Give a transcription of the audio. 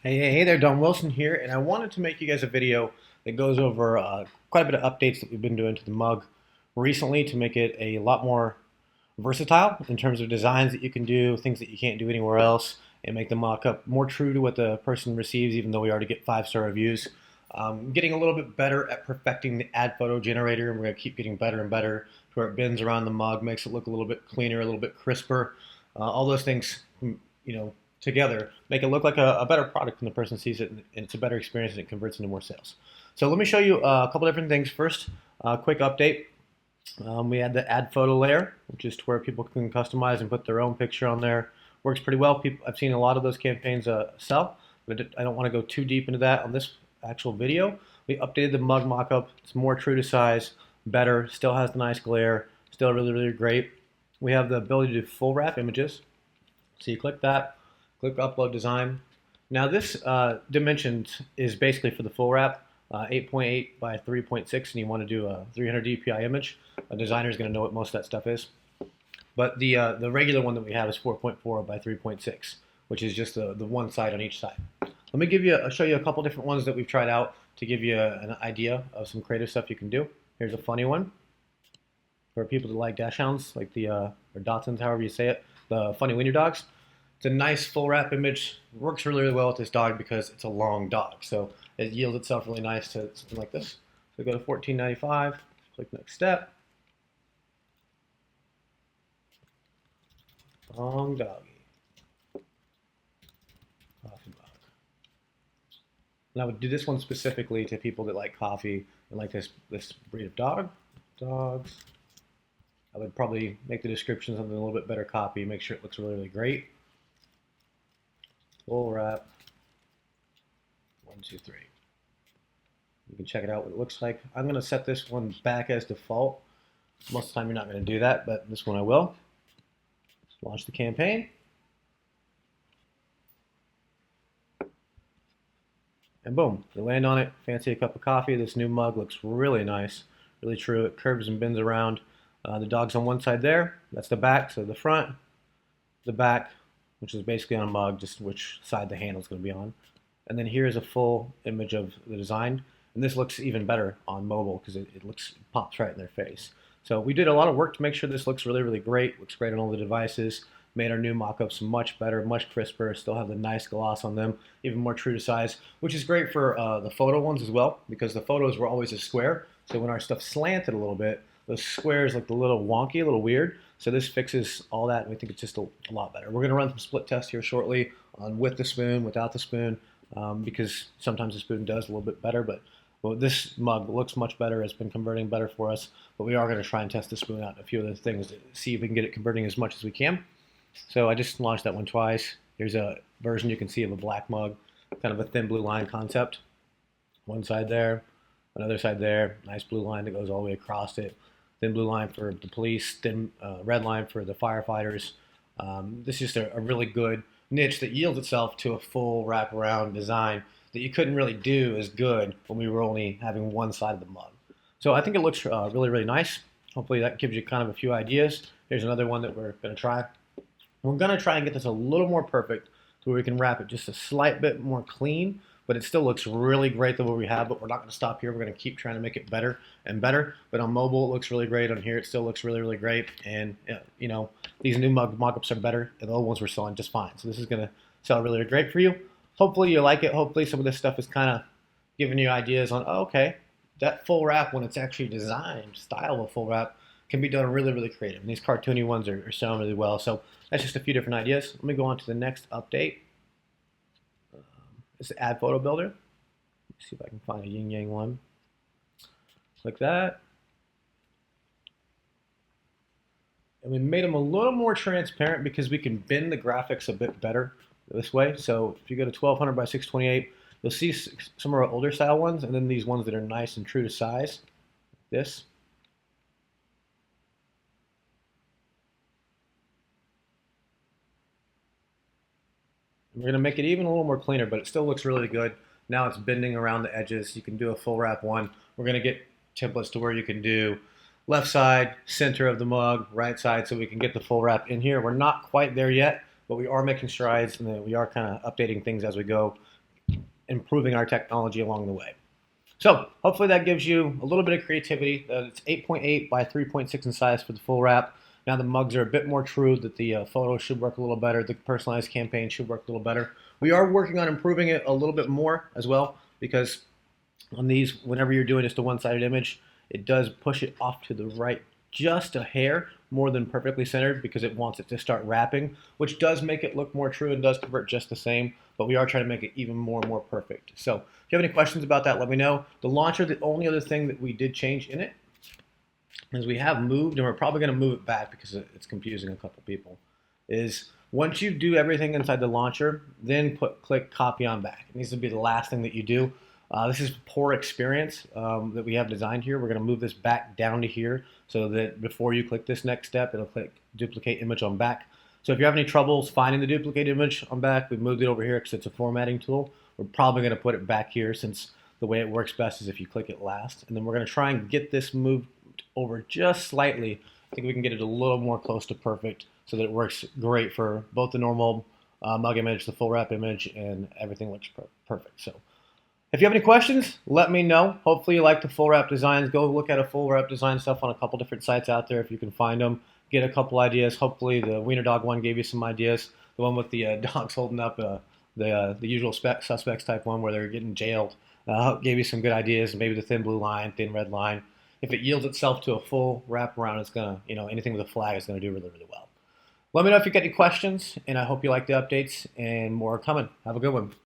Hey there, Don Wilson here, and I wanted to make you guys a video that goes over quite a bit of updates that we've been doing to the mug recently to make it a lot more versatile in terms of designs that you can do, things that you can't do anywhere else, and make the mock-up more true to what the person receives, even though we already get 5-star reviews. Getting a little bit better at perfecting the ad photo generator, and we're going to keep getting better and better to where it bends around the mug, makes it look a little bit cleaner, a little bit crisper. All those things, you know, together make it look like a better product when the person sees it, and it's a better experience and it converts into more sales. So let me show you a couple different things. First, quick update. We had the add photo layer, which is to where people can customize and put their own picture on there. Works pretty well. I've seen a lot of those campaigns sell, but I don't want to go too deep into that on this actual video. We updated the mug mockup. It's more true to size, better, still has the nice glare, still really, really great. We have the ability to do full wrap images. So you click that, click upload design. Now this dimensions is basically for the full wrap, 8.8 by 3.6, and you want to do a 300 dpi image. A designer is going to know what most of that stuff is. But the regular one that we have is 4.4 by 3.6, which is just the one side on each side. Let me show you a couple different ones that we've tried out to give you an idea of some creative stuff you can do. Here's a funny one for people that like dachshunds, like or Dachshunds, however you say it, the funny wiener dogs. It's a nice full wrap image. Works really, really well with this dog because it's a long dog. So it yields itself really nice to something like this. So go to $14.95, click next step. Long doggy. Coffee mug. And I would do this one specifically to people that like coffee and like this breed of dogs. I would probably make the description something a little bit better copy, make sure it looks really, really great. Full wrap. 1, 2, 3. You can check it out what it looks like. I'm going to set this one back as default. Most of the time you're not going to do that, but this one I will. Let's launch the campaign. And boom, you land on it. Fancy a cup of coffee. This new mug looks really nice, really true. It curves and bends around. The dog's on one side there. That's the back. So the front, the back, which is basically on a mug, just which side the handle is going to be on. And then here's a full image of the design. And this looks even better on mobile because it pops right in their face. So we did a lot of work to make sure this looks really, really great. Looks great on all the devices. Made our new mock-ups much better, much crisper. Still have the nice gloss on them, even more true to size, which is great for the photo ones as well because the photos were always a square. So when our stuff slanted a little bit, those squares looked a little wonky, a little weird. So this fixes all that, and we think it's just a lot better. We're going to run some split tests here shortly on with the spoon, without the spoon, because sometimes the spoon does a little bit better, but well, this mug looks much better. It's been converting better for us, but we are going to try and test the spoon out in a few other things to see if we can get it converting as much as we can. So I just launched that one twice. Here's a version you can see of a black mug, kind of a thin blue line concept. One side there, another side there, nice blue line that goes all the way across it. Thin blue line for the police, thin red line for the firefighters. This is just a really good niche that yields itself to a full wraparound design that you couldn't really do as good when we were only having one side of the mug. So I think it looks really, really nice. Hopefully that gives you kind of a few ideas. Here's another one that we're going to try. We're going to try and get this a little more perfect to where we can wrap it just a slight bit more clean, but it still looks really great the way we have, but we're not going to stop here. We're going to keep trying to make it better and better. But on mobile, it looks really great. On here, it still looks really, really great. And, you know, these new mock-ups are better, and the old ones were selling just fine. So this is going to sell really, really great for you. Hopefully you like it. Hopefully some of this stuff is kind of giving you ideas on, oh, okay, that full wrap, when it's actually designed, style of a full wrap, can be done really, really creative. And these cartoony ones are selling really well. So that's just a few different ideas. Let me go on to the next update. It's the Add Photo Builder. Let's see if I can find a yin yang one. Click that. And we made them a little more transparent because we can bend the graphics a bit better this way. So if you go to 1200 by 628, you'll see some of our older style ones, and then these ones that are nice and true to size. This. We're going to make it even a little more cleaner, but it still looks really good. Now it's bending around the edges. You can do a full wrap one. We're going to get templates to where you can do left side, center of the mug, right side, so we can get the full wrap in here. We're not quite there yet, but we are making strides, and we are kind of updating things as we go, improving our technology along the way. So hopefully that gives you a little bit of creativity. It's 8.8 by 3.6 in size for the full wrap. Now the mugs are a bit more true, that the photos should work a little better. The personalized campaign should work a little better. We are working on improving it a little bit more as well, because on these, whenever you're doing just a one-sided image, it does push it off to the right just a hair more than perfectly centered, because it wants it to start wrapping, which does make it look more true and does convert just the same, but we are trying to make it even more and more perfect. So if you have any questions about that, let me know. The launcher, the only other thing that we did change in it is we have moved, and we're probably going to move it back because it's confusing a couple people, is once you do everything inside the launcher, then click copy on back. It needs to be the last thing that you do. This is poor experience that we have designed here. We're going to move this back down to here so that before you click this next step, it'll click duplicate image on back. So if you have any troubles finding the duplicate image on back, we've moved it over here because it's a formatting tool. We're probably going to put it back here, since the way it works best is if you click it last. And then we're going to try and get this moved over just slightly. I think we can get it a little more close to perfect so that it works great for both the normal mug image, the full wrap image, and everything looks perfect. So if you have any questions, let me know. Hopefully you like the full wrap designs. Go look at a full wrap design stuff on a couple different sites out there if you can find them. Get a couple ideas. Hopefully the wiener dog one gave you some ideas. The one with the dogs holding up the usual suspects type one where they're getting jailed gave you some good ideas. Maybe the thin blue line, thin red line. If it yields itself to a full wrap around, it's gonna, anything with a flag is gonna do really, really well. Let me know if you get any questions, and I hope you like the updates, and more are coming. Have a good one.